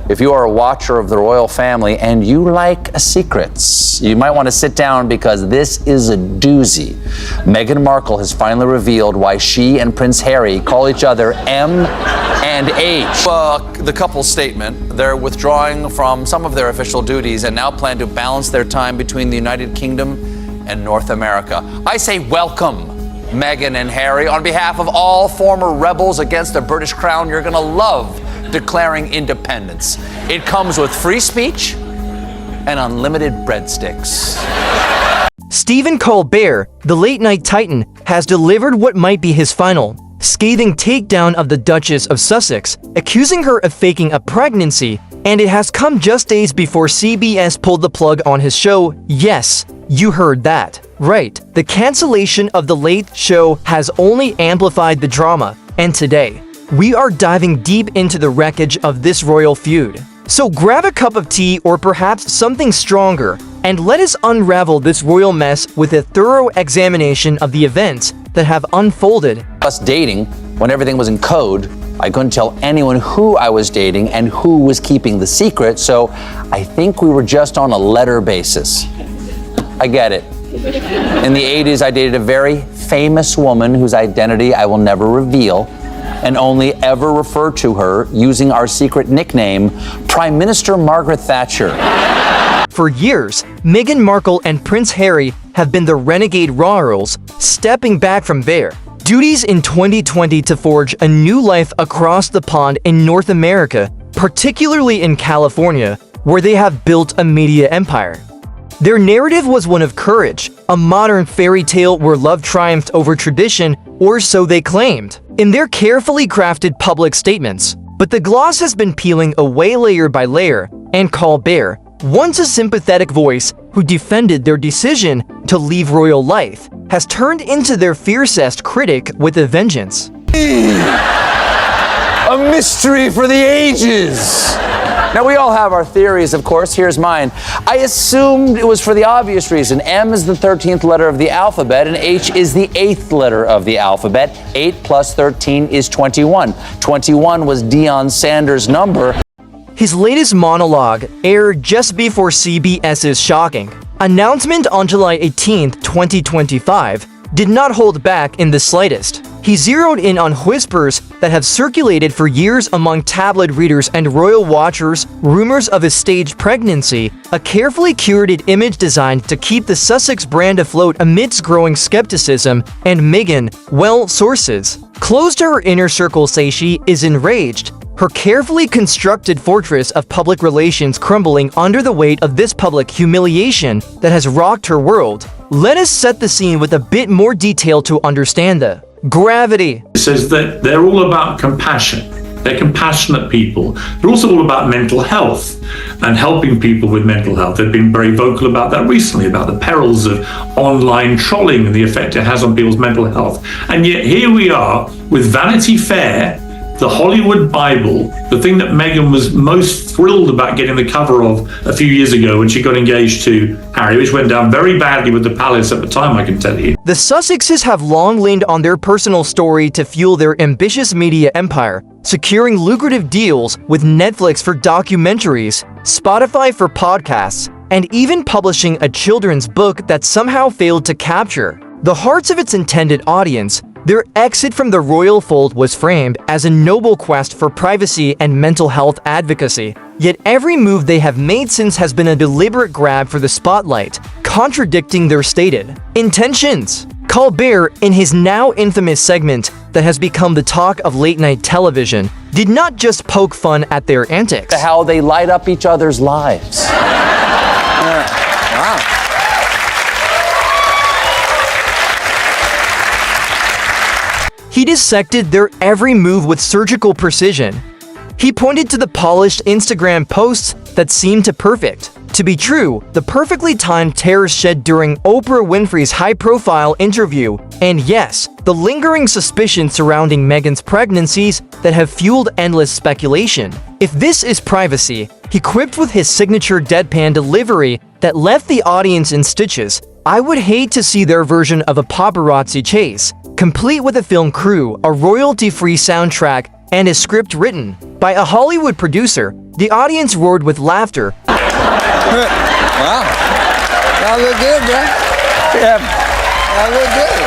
If you are a watcher of the royal family and you like secrets, you might want to sit down because this is a doozy. Meghan Markle has finally revealed why she and Prince Harry call each other M and H. The couple's statement, they're withdrawing from some of their official duties and now plan to balance their time between the United Kingdom and North America. I say welcome, Meghan and Harry. On behalf of all former rebels against the British crown, you're gonna love declaring independence. It comes with free speech and unlimited breadsticks. Stephen Colbert, the late-night titan, has delivered what might be his final, scathing takedown of the Duchess of Sussex, accusing her of faking a pregnancy, and it has come just days before CBS pulled the plug on his show. Yes, you heard that. Right, the cancellation of The Late Show has only amplified the drama, and today, we are diving deep into the wreckage of this royal feud. So grab a cup of tea or perhaps something stronger, and let us unravel this royal mess with a thorough examination of the events that have unfolded. Us dating, when everything was in code, I couldn't tell anyone who I was dating and who was keeping the secret, so I think we were just on a letter basis. I get it. In the 80s, I dated a very famous woman whose identity I will never reveal, and only ever refer to her using our secret nickname, Prime Minister Margaret Thatcher. For years, Meghan Markle and Prince Harry have been the renegade royals, stepping back from their duties in 2020 to forge a new life across the pond in North America, particularly in California, where they have built a media empire. Their narrative was one of courage, a modern fairy tale where love triumphed over tradition, or so they claimed, in their carefully crafted public statements. But the gloss has been peeling away layer by layer, and Colbert, once a sympathetic voice who defended their decision to leave royal life, has turned into their fiercest critic with a vengeance. A mystery for the ages! Now, we all have our theories, of course. Here's mine. I assumed it was for the obvious reason. M is the 13th letter of the alphabet, and H is the 8th letter of the alphabet. 8 plus 13 is 21. 21 was Deion Sanders' number. His latest monologue aired just before CBS's shocking announcement on July 18, 2025, did not hold back in the slightest. He zeroed in on whispers that have circulated for years among tabloid readers and royal watchers, rumors of a staged pregnancy, a carefully curated image designed to keep the Sussex brand afloat amidst growing skepticism, and Meghan, well, sources close to her inner circle say she is enraged, her carefully constructed fortress of public relations crumbling under the weight of this public humiliation that has rocked her world. Let us set the scene with a bit more detail to understand the gravity. It says that they're all about compassion. They're compassionate people. They're also all about mental health and helping people with mental health. They've been very vocal about that recently, about the perils of online trolling and the effect it has on people's mental health. And yet here we are with Vanity Fair, the Hollywood Bible, the thing that Meghan was most thrilled about getting the cover of a few years ago when she got engaged to Harry, which went down very badly with the palace at the time, I can tell you. The Sussexes have long leaned on their personal story to fuel their ambitious media empire, securing lucrative deals with Netflix for documentaries, Spotify for podcasts, and even publishing a children's book that somehow failed to capture the hearts of its intended audience. Their exit from the royal fold was framed as a noble quest for privacy and mental health advocacy. Yet every move they have made since has been a deliberate grab for the spotlight, contradicting their stated intentions. Colbert, in his now infamous segment that has become the talk of late-night television, did not just poke fun at their antics. How they light up each other's lives. Wow. He dissected their every move with surgical precision. He pointed to the polished Instagram posts that seemed perfect to be true, the perfectly timed tears shed during Oprah Winfrey's high-profile interview, and yes, the lingering suspicions surrounding Meghan's pregnancies that have fueled endless speculation. If this is privacy, he quipped with his signature deadpan delivery that left the audience in stitches. I would hate to see their version of a paparazzi chase, complete with a film crew, a royalty-free soundtrack, and a script written by a Hollywood producer, the audience roared with laughter. Wow. Y'all look good, bro. Yeah. Y'all look good.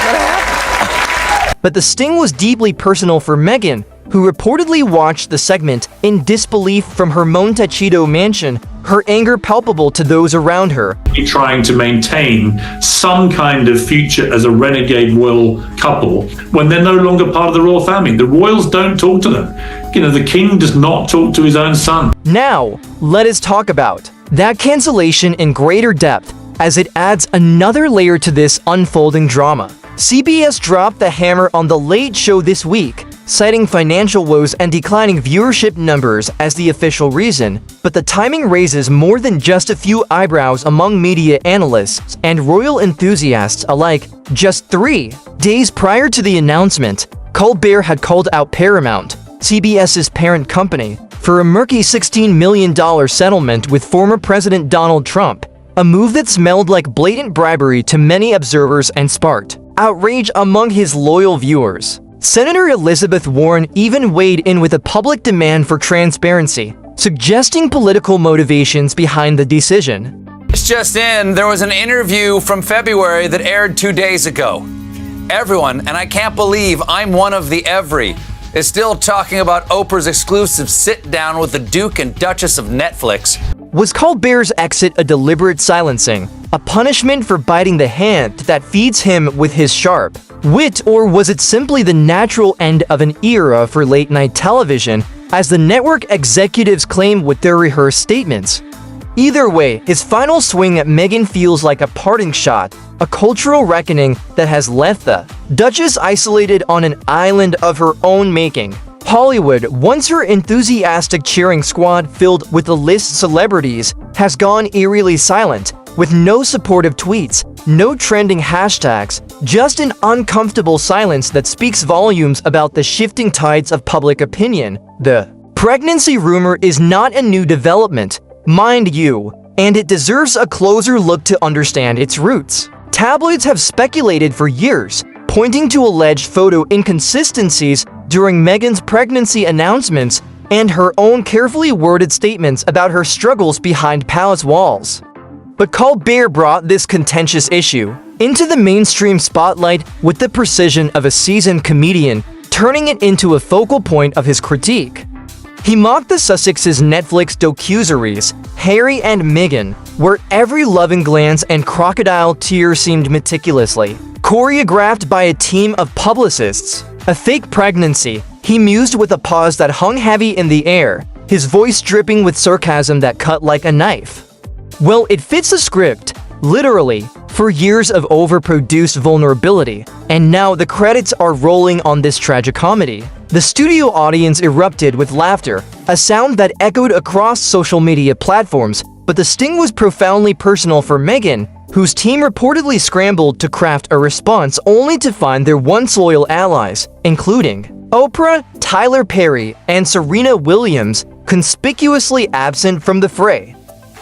What happened? But the sting was deeply personal for Meghan, who reportedly watched the segment in disbelief from her Montecito mansion, her anger palpable to those around her. Trying to maintain some kind of future as a renegade royal couple when they're no longer part of the royal family. The royals don't talk to them. You know, the king does not talk to his own son. Now, let us talk about that cancellation in greater depth, as it adds another layer to this unfolding drama. CBS dropped the hammer on The Late Show this week, citing financial woes and declining viewership numbers as the official reason, but the timing raises more than just a few eyebrows among media analysts and royal enthusiasts alike. Just 3 days prior to the announcement, Colbert had called out Paramount, CBS's parent company, for a murky $16 million settlement with former President Donald Trump, a move that smelled like blatant bribery to many observers and sparked outrage among his loyal viewers. Senator Elizabeth Warren even weighed in with a public demand for transparency, suggesting political motivations behind the decision. It's just in, there was an interview from February that aired 2 days ago. Everyone, and I can't believe I'm one of the every, is still talking about Oprah's exclusive sit-down with the Duke and Duchess of Netflix. Was Colbert's exit a deliberate silencing, a punishment for biting the hand that feeds him with his sharp wit, or was it simply the natural end of an era for late-night television, as the network executives claim with their rehearsed statements? Either way, his final swing at Meghan feels like a parting shot, a cultural reckoning that has left the Duchess isolated on an island of her own making. Hollywood, once her enthusiastic cheering squad filled with A-list celebrities, has gone eerily silent, with no supportive tweets, no trending hashtags, just an uncomfortable silence that speaks volumes about the shifting tides of public opinion. The pregnancy rumor is not a new development, mind you, and it deserves a closer look to understand its roots. Tabloids have speculated for years, pointing to alleged photo inconsistencies during Meghan's pregnancy announcements and her own carefully worded statements about her struggles behind palace walls. But Colbert brought this contentious issue into the mainstream spotlight with the precision of a seasoned comedian, turning it into a focal point of his critique. He mocked the Sussexes' Netflix docuseries, Harry and Meghan, where every loving glance and crocodile tear seemed meticulously choreographed by a team of publicists. A fake pregnancy, he mused with a pause that hung heavy in the air, his voice dripping with sarcasm that cut like a knife. Well, it fits the script, literally, for years of overproduced vulnerability, and now the credits are rolling on this tragicomedy. The studio audience erupted with laughter, a sound that echoed across social media platforms, but the sting was profoundly personal for Meghan, whose team reportedly scrambled to craft a response only to find their once loyal allies, including Oprah, Tyler Perry, and Serena Williams, conspicuously absent from the fray.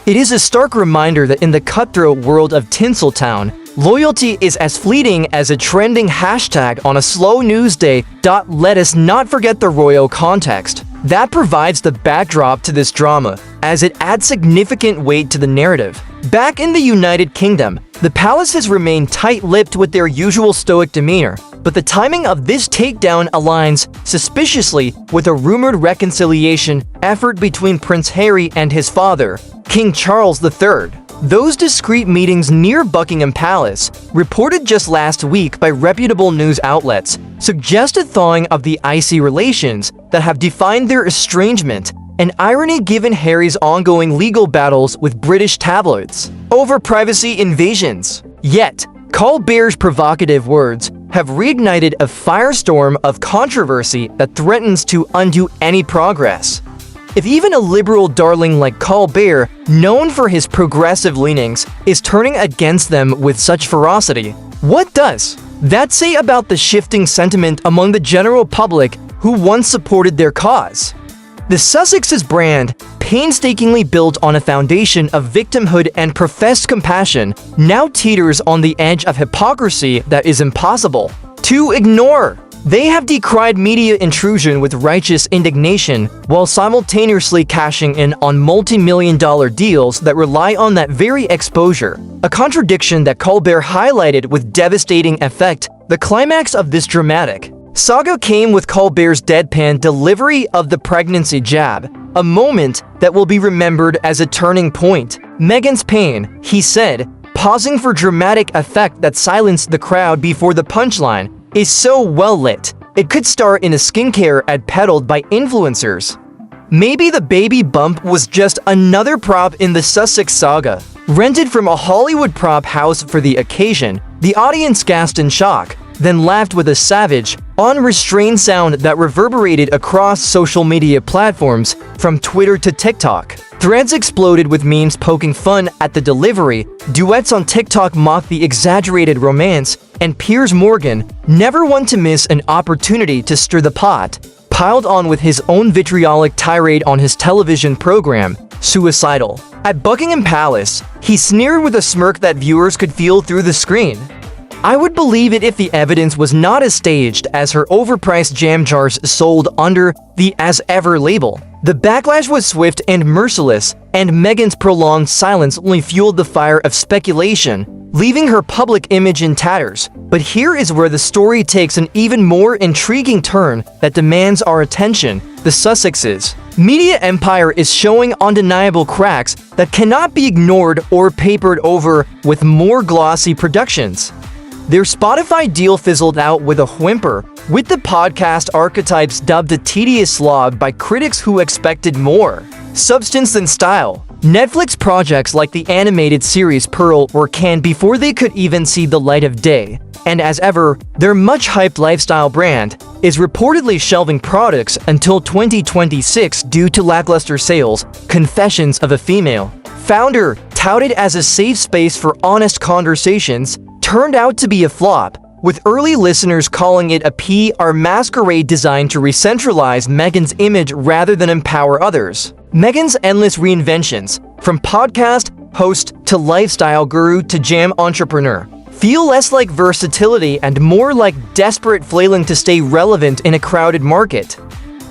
It is a stark reminder that in the cutthroat world of Tinseltown, loyalty is as fleeting as a trending hashtag on a slow news day. Let us not forget the royal context. That provides the backdrop to this drama, as it adds significant weight to the narrative. Back in the United Kingdom, the palace has remained tight-lipped with their usual stoic demeanor, but the timing of this takedown aligns suspiciously with a rumored reconciliation effort between Prince Harry and his father, King Charles III. Those discreet meetings near Buckingham Palace, reported just last week by reputable news outlets, suggest a thawing of the icy relations that have defined their estrangement, an irony given Harry's ongoing legal battles with British tabloids over privacy invasions. Yet, Colbert's provocative words have reignited a firestorm of controversy that threatens to undo any progress. If even a liberal darling like Colbert, known for his progressive leanings, is turning against them with such ferocity, what does that say about the shifting sentiment among the general public who once supported their cause? The Sussexes' brand, painstakingly built on a foundation of victimhood and professed compassion, now teeters on the edge of hypocrisy that is impossible To ignore. They have decried media intrusion with righteous indignation while simultaneously cashing in on multi-million-dollar deals that rely on that very exposure, a contradiction that Colbert highlighted with devastating effect. The climax of this dramatic saga came with Colbert's deadpan delivery of the pregnancy jab, a moment that will be remembered as a turning point. Meghan's pain, he said, pausing for dramatic effect that silenced the crowd before the punchline, is so well lit, it could star in a skincare ad peddled by influencers. Maybe the baby bump was just another prop in the Sussex saga. Rented from a Hollywood prop house for the occasion, the audience gasped in shock, then laughed with a savage, unrestrained sound that reverberated across social media platforms, from Twitter to TikTok. Threads exploded with memes poking fun at the delivery, duets on TikTok mocked the exaggerated romance, and Piers Morgan, never one to miss an opportunity to stir the pot, piled on with his own vitriolic tirade on his television program, Suicidal. At Buckingham Palace, he sneered with a smirk that viewers could feel through the screen. I would believe it if the evidence was not as staged as her overpriced jam jars sold under the As Ever label. The backlash was swift and merciless, and Meghan's prolonged silence only fueled the fire of speculation, leaving her public image in tatters. But here is where the story takes an even more intriguing turn that demands our attention: the Sussexes' media empire is showing undeniable cracks that cannot be ignored or papered over with more glossy productions. Their Spotify deal fizzled out with a whimper, with the podcast archetypes dubbed a tedious slog by critics who expected more substance than style. Netflix projects like the animated series Pearl were canned before they could even see the light of day, and as ever, their much-hyped lifestyle brand is reportedly shelving products until 2026 due to lackluster sales. Confessions of a Female founder, touted as a safe space for honest conversations, turned out to be a flop, with early listeners calling it a PR masquerade designed to re-centralize Meghan's image rather than empower others. Meghan's endless reinventions, from podcast host to lifestyle guru to jam entrepreneur, feel less like versatility and more like desperate flailing to stay relevant in a crowded market.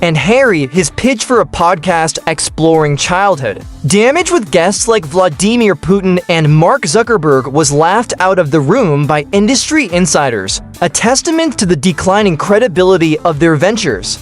And Harry, his pitch for a podcast exploring childhood damage with guests like Vladimir Putin and Mark Zuckerberg, was laughed out of the room by industry insiders, a testament to the declining credibility of their ventures.